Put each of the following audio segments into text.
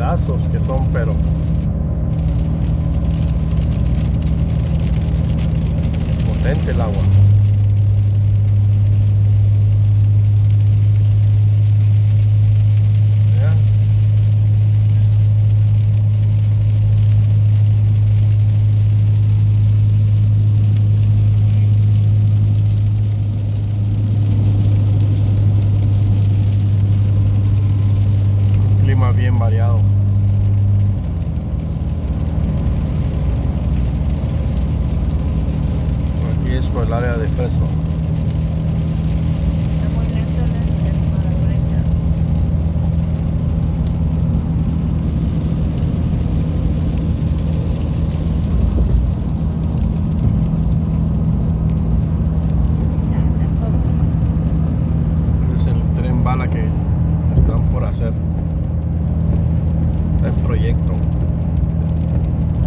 pedazos que son, pero potente el agua. Vean. Un clima bien variado. Aquí es por el área de Fresno. Está muy lento el parabrisas. Es el tren bala que están por hacer. Está en proyecto.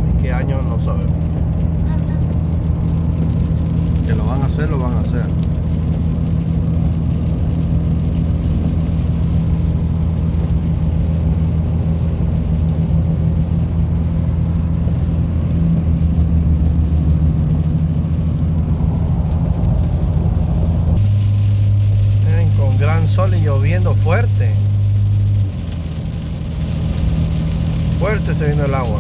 ¿En qué año? No sabemos. Que lo van a hacer, lo van a hacer. Miren, con gran sol y lloviendo fuerte. Fuerte se vino el agua.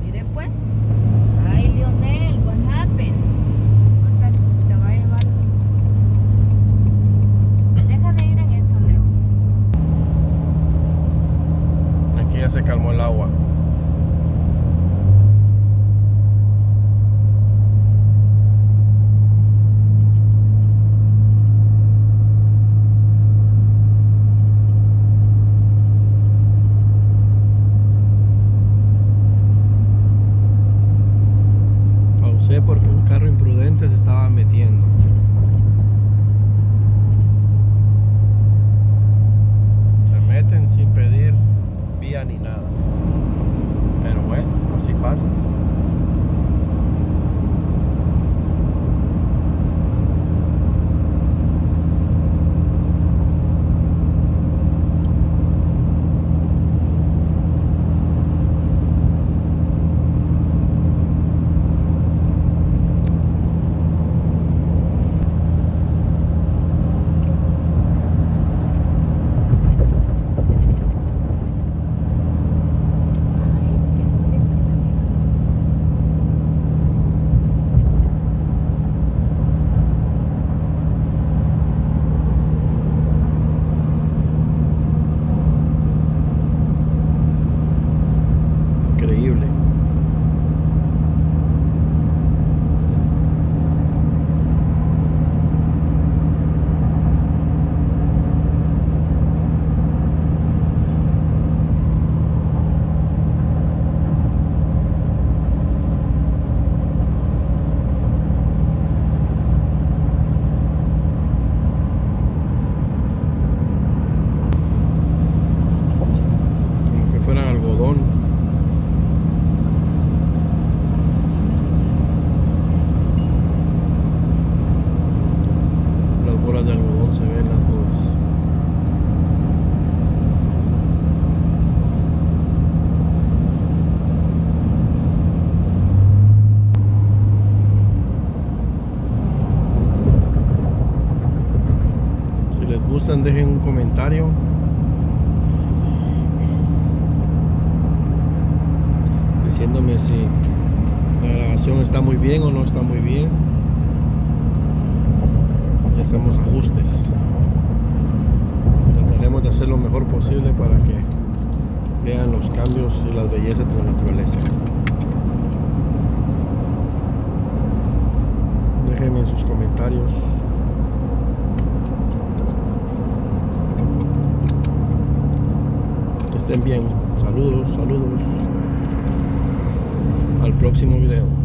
Mire pues. Ay, Lionel, what happened? Ahorita te va a llevar. Deja de ir en eso, Leo. Aquí ya se calmó el agua. Pausé porque un carro imprudente se estaba metiendo. Se meten sin pedir vía ni nada. Pero bueno, así pasa. Ay, qué bonito se mira eso. Increíble. Como que fueran algodón. Las bolas de algodón se ven en las nubes. Si les gustan, dejen un comentario. Diciéndome si la grabación está muy bien o no está muy bien. Y hacemos ajustes. Trataremos de hacer lo mejor posible para que vean los cambios y las bellezas de la naturaleza. Déjenme en sus comentarios estén bien. Saludos, saludos. Al próximo video.